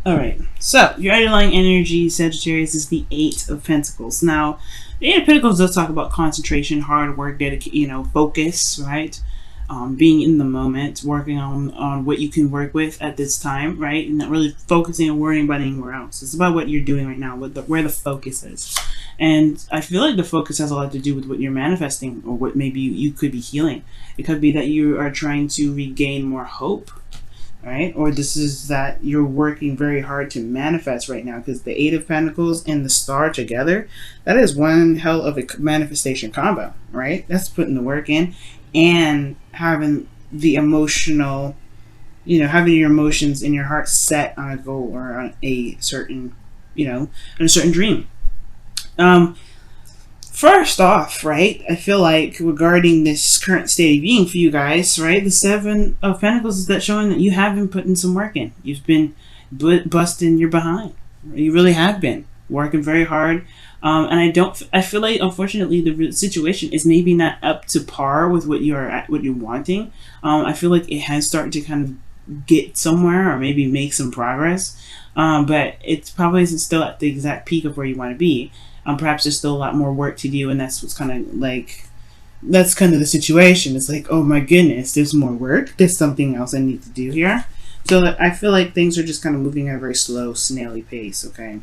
All right. So your underlying energy, Sagittarius, is the Eight of Pentacles. Now, the Eight of Pentacles does talk about concentration, hard work, dedication, focus, right? Being in the moment, working on what you can work with at this time, right? And not really focusing and worrying about anywhere else. It's about what you're doing right now, where the focus is. And I feel like the focus has a lot to do with what you're manifesting or what maybe you could be healing. It could be that you are trying to regain more hope, right? Or this is that you're working very hard to manifest right now, because the Eight of Pentacles and the Star together, that is one hell of a manifestation combo, right? That's putting the work in and having the emotional, having your emotions in your heart set on a goal or on a certain, on a certain dream. First off, right, I feel like regarding this current state of being for you guys, right, the Seven of Pentacles is that showing that you have been putting some work in. You've been busting your behind. You really have been working very hard. And I feel like, unfortunately, the situation is maybe not up to par with what you're wanting. I feel like it has started to kind of get somewhere or maybe make some progress. But it's probably still at the exact peak of where you want to be. Perhaps there's still a lot more work to do, and that's kind of the situation. It's like, oh my goodness, there's more work. There's something else I need to do here. So I feel like things are just kind of moving at a very slow, snaily pace, okay?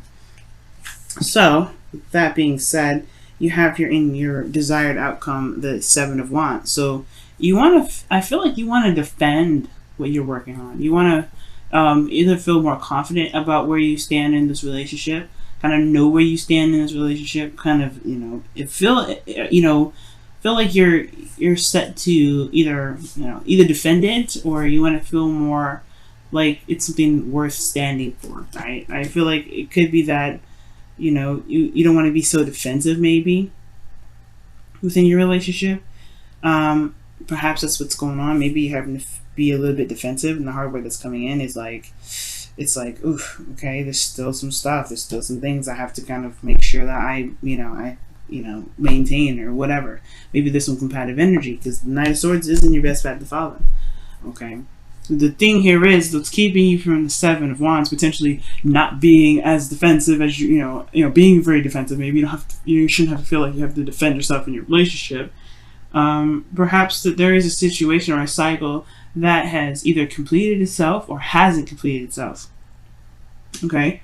So, with that being said, you have here in your desired outcome the Seven of Wands. So, I feel like you want to defend what you're working on. You want to either feel more confident about where you stand in this relationship, kind of know where you stand in this relationship, kind of, feel like you're set to either defend it, or you want to feel more like it's something worth standing for, right? I feel like it could be that, you don't want to be so defensive maybe within your relationship. Perhaps that's what's going on. Maybe you're having to be a little bit defensive, and the hard work that's coming in is like, it's like, oof, okay, there's still some stuff. There's still some things I have to kind of make sure that I maintain or whatever. Maybe there's some competitive energy, because the Knight of Swords isn't your best path to follow. Okay. The thing here is what's keeping you from the Seven of Wands potentially not being as defensive as being very defensive. Maybe you shouldn't have to feel like you have to defend yourself in your relationship. Perhaps that there is a situation or a cycle that has either completed itself or hasn't completed itself. Okay.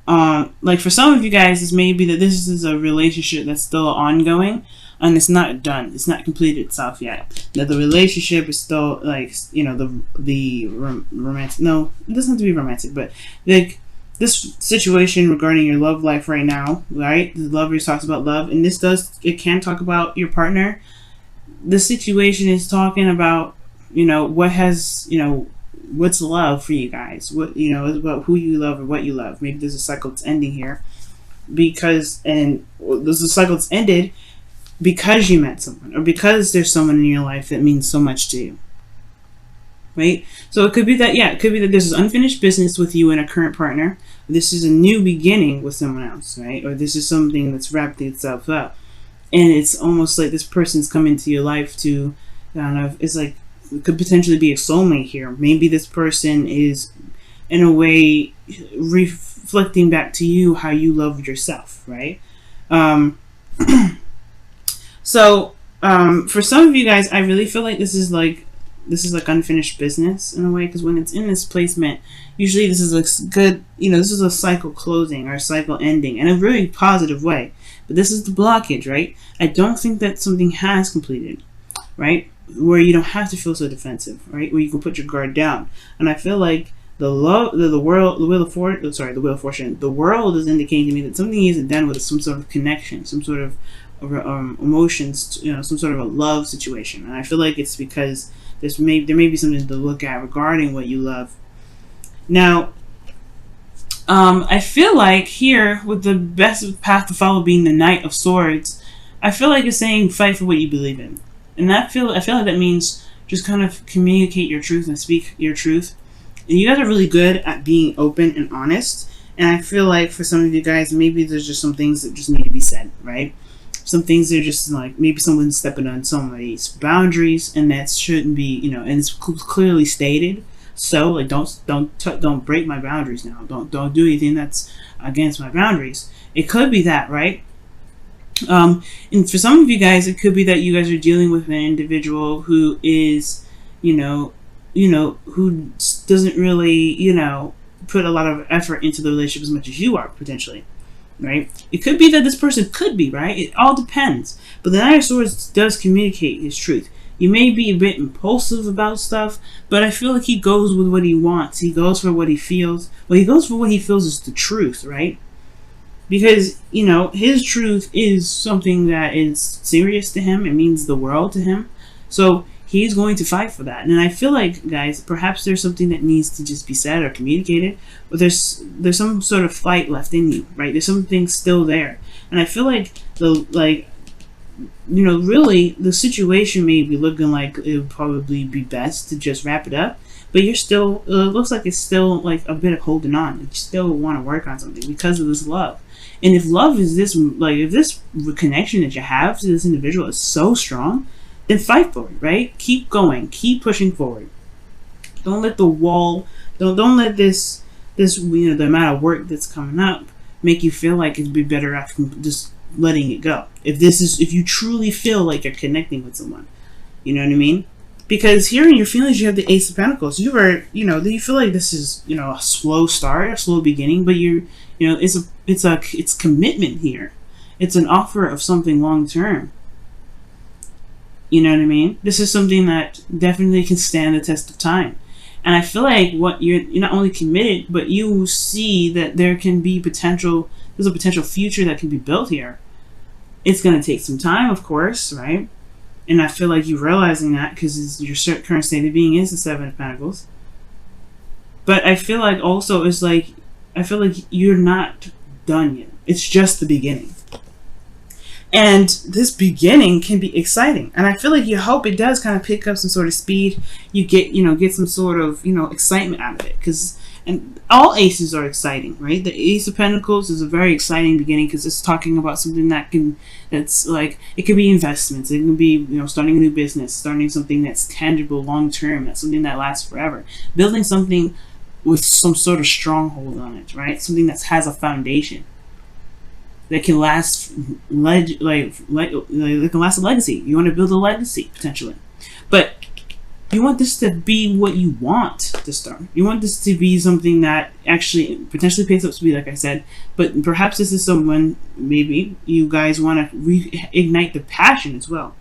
Like for some of you guys, this may be that this is a relationship that's still ongoing and it's not done. It's not completed itself yet. That the relationship is still like, the romantic. No, it doesn't have to be romantic, but like this situation regarding your love life right now, right? The Lovers talks about love, and it can talk about your partner. The situation is talking about, what's love for you guys? What, is about who you love or what you love. Maybe there's a cycle that's ending here there's a cycle that's ended because you met someone, or because there's someone in your life that means so much to you, right? So it could be that, this is unfinished business with you and a current partner. This is a new beginning with someone else, right? Or this is something that's wrapped itself up. And it's almost like this person's come into your life to it's like, it could potentially be a soulmate here. Maybe this person is, in a way, reflecting back to you how you love yourself, right? So, for some of you guys, I really feel like this is like unfinished business in a way, because when it's in this placement, usually this is a good, this is a cycle closing or a cycle ending in a really positive way. But this is the blockage, right? I don't think that something has completed, right? Where you don't have to feel so defensive, right? Where you can put your guard down. And I feel like the Wheel of Fortune, the world is indicating to me that something isn't done with some sort of connection, some sort of emotions, some sort of a love situation. And I feel like it's because there may be something to look at regarding what you love. Now, I feel like here, with the best path to follow being the Knight of Swords, I feel like it's saying fight for what you believe in. And I feel like that means just kind of communicate your truth and speak your truth. And you guys are really good at being open and honest. And I feel like for some of you guys, maybe there's just some things that just need to be said, right? Some things that are just like, maybe someone's stepping on somebody's boundaries, and that shouldn't be, and it's clearly stated. So like, don't break my boundaries now. Don't do anything that's against my boundaries. It could be that, right? And for some of you guys, it could be that you guys are dealing with an individual who is, who doesn't really, put a lot of effort into the relationship as much as you are, potentially, right? It could be that this person could be, right? It all depends. But the Knight of Swords does communicate his truth. You may be a bit impulsive about stuff, but I feel like he goes with what he wants. He goes for what he feels. Well, he goes for what he feels is the truth, right? Because, his truth is something that is serious to him. It means the world to him. So he's going to fight for that. And I feel like, guys, perhaps there's something that needs to just be said or communicated. But there's some sort of fight left in you, right? There's something still there. And I feel like really the situation may be looking like it would probably be best to just wrap it up. But you're still, it looks like it's still like a bit of holding on. You still want to work on something because of this love. And if love is this, like, if this connection that you have to this individual is so strong, then fight for it, right? Keep going, keep pushing forward. Don't let the wall, don't let this, the amount of work that's coming up make you feel like it'd be better off just letting it go. If you truly feel like you're connecting with someone, you know what I mean? Because here in your feelings, you have the Ace of Pentacles. You feel like this is, a slow start, a slow beginning, but it's commitment here. It's an offer of something long term. You know what I mean? This is something that definitely can stand the test of time. And I feel like you're not only committed, but you see that there can be potential. There's a potential future that can be built here. It's going to take some time, of course, right? And I feel like you're realizing that because your current state of being is the Seven of Pentacles. But I feel like also I feel like you're not done yet. It's just the beginning. And this beginning can be exciting. And I feel like you hope it does kind of pick up some sort of speed. You get some sort of, excitement out of it. And all aces are exciting, right? The Ace of Pentacles is a very exciting beginning because it's talking about something that's like, it could be investments. It can be, starting a new business, starting something that's tangible long term. That's something that lasts forever. Building something with some sort of stronghold on it, right? Something that has a foundation that can last, it can last a legacy. You want to build a legacy potentially, but you want this to be what you want to start. You want this to be something that actually potentially pays up speed, like I said. But perhaps this is someone, maybe you guys want to reignite the passion as well,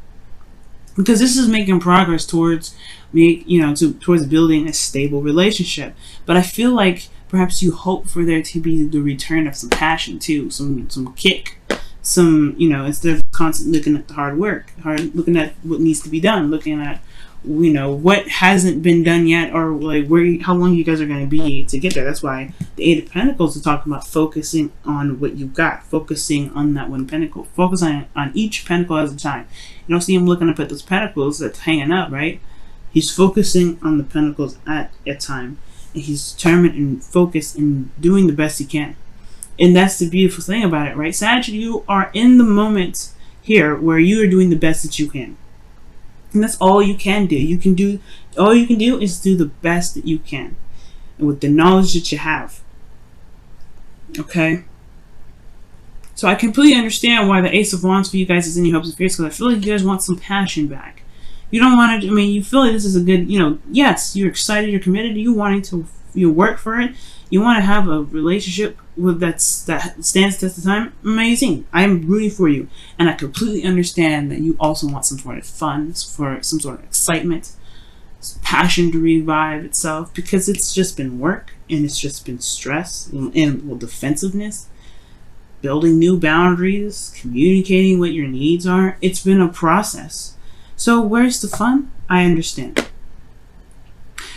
because this is making progress towards towards building a stable relationship. But I feel like perhaps you hope for there to be the return of some passion too, some kick, instead of constantly looking at the hard work, looking at what needs to be done, looking at what hasn't been done yet, or like how long you guys are going to be to get there. That's why the Eight of Pentacles is talking about focusing on what you've got, focusing on that one pentacle, focus on each pentacle at a time. You don't see him looking up at those pentacles that's hanging up, right? He's focusing on the pentacles at a time, and he's determined and focused and doing the best he can. And that's the beautiful thing about it, right? Sag, you are in the moment here where you are doing the best that you can. And that's all you can do. All you can do is do the best that you can, and with the knowledge that you have. Okay? So I completely understand why the Ace of Wands for you guys is in your hopes and fears, because I feel like you guys want some passion back. You don't want to, you feel like this is a good, yes, you're excited, you're committed, you wanting to, work for it. You want to have a relationship that stands the test of time. Amazing. I am rooting for you. And I completely understand that you also want some sort of fun, for some sort of excitement, passion to revive itself, because it's just been work, and it's just been stress and defensiveness, building new boundaries, communicating what your needs are. It's been a process. So where's the fun? I understand.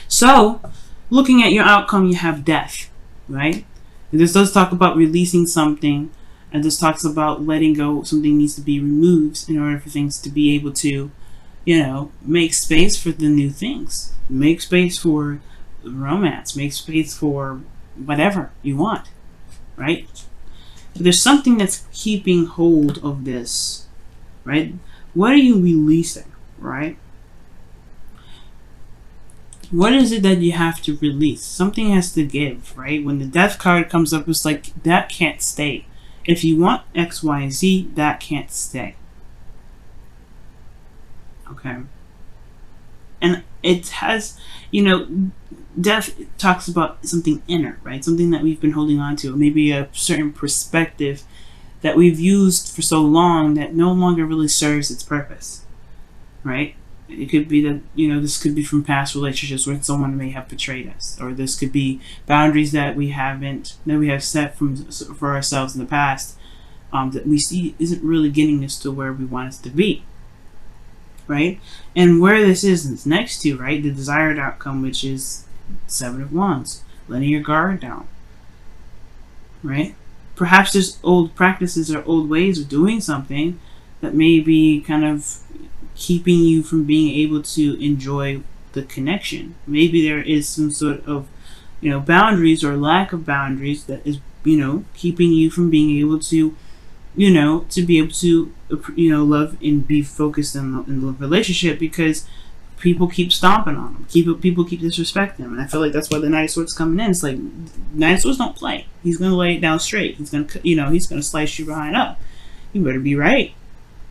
So, looking at your outcome, you have death, right? And this does talk about releasing something, and this talks about letting go. Something needs to be removed in order for things to be able to, make space for the new things. Make space for romance. Make space for whatever you want, right? But there's something that's keeping hold of this, right? What are you releasing, right? What is it that you have to release? Something has to give, right? When the death card comes up, it's like, that can't stay. If you want X, Y, Z, that can't stay. Okay. And it has, death talks about something inner, right? Something that we've been holding on to. Maybe a certain perspective that we've used for so long that no longer really serves its purpose, right? It could be that, this could be from past relationships where someone may have betrayed us, or this could be boundaries that we have set for ourselves in the past, that we see isn't really getting us to where we want us to be, right? And where this is next to, right, the desired outcome, which is Seven of Wands, letting your guard down, right? Perhaps there's old practices or old ways of doing something that may be kind of keeping you from being able to enjoy the connection. Maybe there is some sort of, boundaries or lack of boundaries that is, keeping you from being able to, to be able to, love and be focused in the relationship, because people keep stomping on them. People keep disrespecting them. And I feel like that's why the Knight of Swords coming in. It's like, Knight of Swords don't play. He's going to lay it down straight. He's going to, he's going to slice you behind up. You better be right.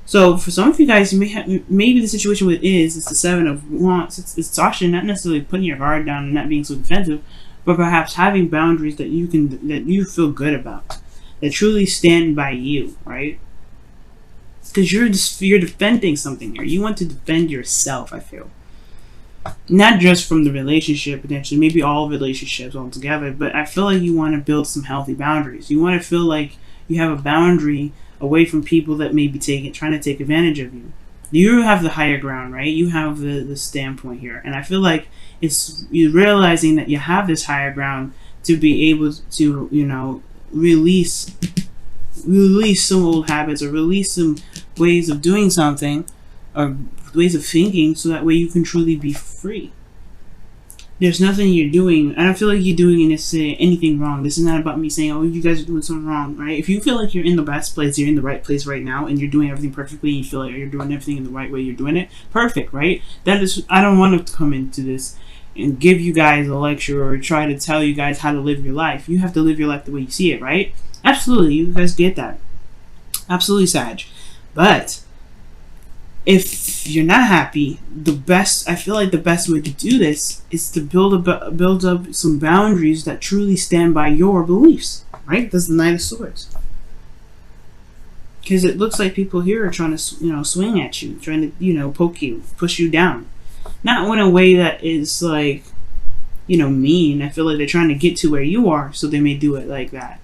So for some of you guys, you may have, maybe the situation with it's the Seven of Wands. It's actually not necessarily putting your guard down and not being so defensive, but perhaps having boundaries that you feel good about, that truly stand by you, right? Because you're defending something here. You want to defend yourself, I feel. Not just from the relationship, potentially, maybe all relationships altogether, but I feel like you want to build some healthy boundaries. You want to feel like you have a boundary away from people that may be trying to take advantage of you. You have the higher ground, right? You have the standpoint here. And I feel like it's you realizing that you have this higher ground to be able to, release some old habits, or release some ways of doing something, or ways of thinking, so that way you can truly be free. There's nothing you're doing. I don't feel like you're doing anything wrong. This is not about me saying, oh, you guys are doing something wrong, right? If you feel like you're in the best place, you're in the right place right now, and you're doing everything perfectly, and you feel like you're doing everything in the right way, you're doing it perfect, right? I don't want to come into this and give you guys a lecture or try to tell you guys how to live your life. You have to live your life the way you see it, right? Absolutely, you guys get that. Absolutely, Sag. But if you're not happy, I feel like the best way to do this is to build up some boundaries that truly stand by your beliefs, right? That's the Knight of Swords. Because it looks like people here are trying to, swing at you, trying to, poke you, push you down. Not in a way that is like, mean. I feel like they're trying to get to where you are, so they may do it like that,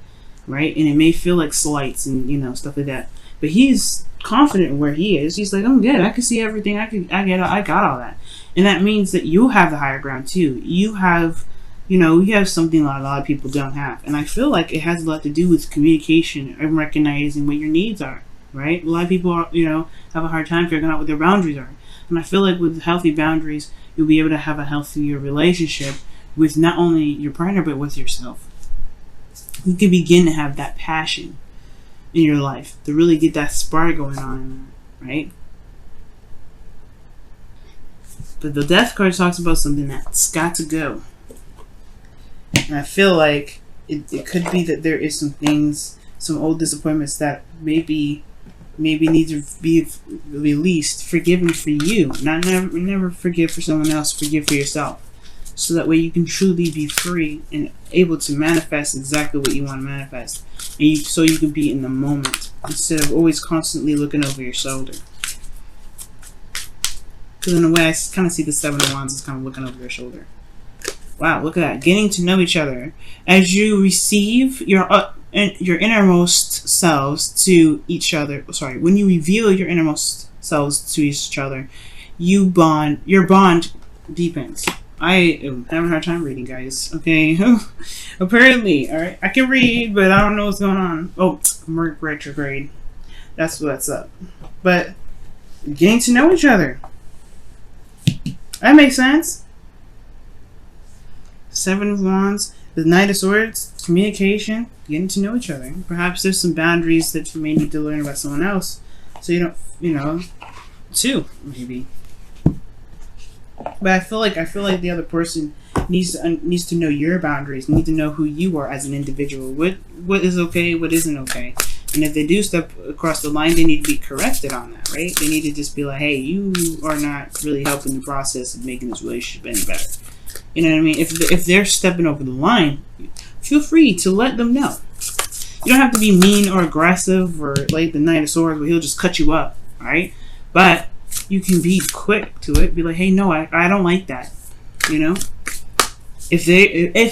right? And it may feel like slights and, stuff like that. But he's confident in where he is. He's like, I'm good. I can see everything. I got all that. And that means that you have the higher ground too. You have, you have something a lot of people don't have. And I feel like it has a lot to do with communication and recognizing what your needs are, right? A lot of people are, have a hard time figuring out what their boundaries are. And I feel like with healthy boundaries, you'll be able to have a healthier relationship with not only your partner, but with yourself. You can begin to have that passion in your life to really get that spark going on, right? But the Death card talks about something that's got to go. And I feel like it could be that there is some things, some old disappointments that maybe need to be released, forgiven for you. Never forgive for someone else, forgive for yourself. So that way you can truly be free and able to manifest exactly what you want to manifest. And so you can be in the moment instead of always constantly looking over your shoulder. Because in a way, I kind of see the Seven of Wands as kind of looking over your shoulder. Wow, look at that. Getting to know each other. As you receive your innermost selves to each other. Sorry, when you reveal your innermost selves to each other, your bond deepens. I am having a hard time reading, guys. Okay, apparently, all right. I can read, but I don't know what's going on. Oh, Mercury retrograde. That's what's up. But getting to know each other. That makes sense. Seven of Wands, the Knight of Swords, communication, getting to know each other. Perhaps there's some boundaries that you may need to learn about someone else, so you don't, too, maybe. But I feel like the other person needs to know your boundaries, need to know who you are as an individual. What is okay, what isn't okay. And if they do step across the line, they need to be corrected on that, right? They need to just be like, hey, you are not really helping the process of making this relationship any better. You know what I mean? If they're stepping over the line, feel free to let them know. You don't have to be mean or aggressive or like the Knight of Swords where he'll just cut you up, alright? But you can be quick to it. Be like, hey, no, I don't like that. You know? If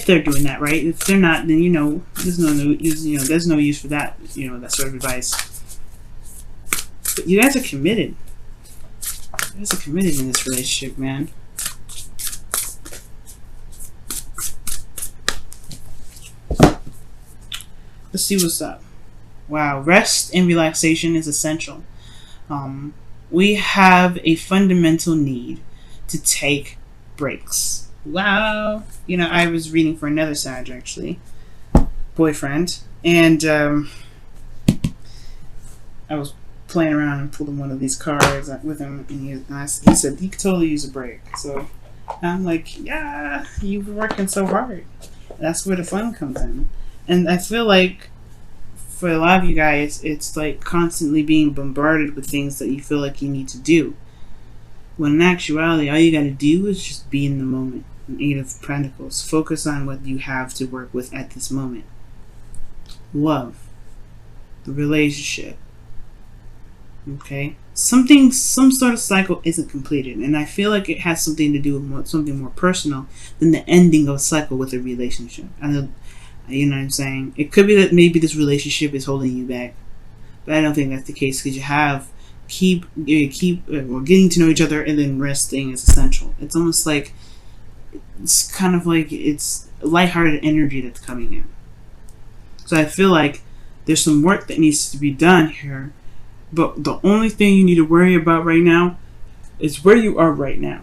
they're doing that, right? If they're not, then there's no use for that, that sort of advice. But you guys are committed. You guys are committed in this relationship, man. Let's see what's up. Wow, rest and relaxation is essential. We have a fundamental need to take breaks. Wow. I was reading for another Sag, actually. Boyfriend. And I was playing around and pulled one of these cards with him. And he said, he could totally use a break. So I'm like, yeah, you've been working so hard. That's where the fun comes in. And I feel like for a lot of you guys, it's like constantly being bombarded with things that you feel like you need to do. When in actuality, all you got to do is just be in the moment. Eight of Pentacles. Focus on what you have to work with at this moment. Love. The relationship. Okay? Some sort of cycle isn't completed. And I feel like it has something to do with something more personal than the ending of a cycle with a relationship. You know what I'm saying? It could be that maybe this relationship is holding you back. But I don't think that's the case because you have getting to know each other and then resting is essential. It's almost like it's kind of like it's lighthearted energy that's coming in. So I feel like there's some work that needs to be done here, but the only thing you need to worry about right now is where you are right now.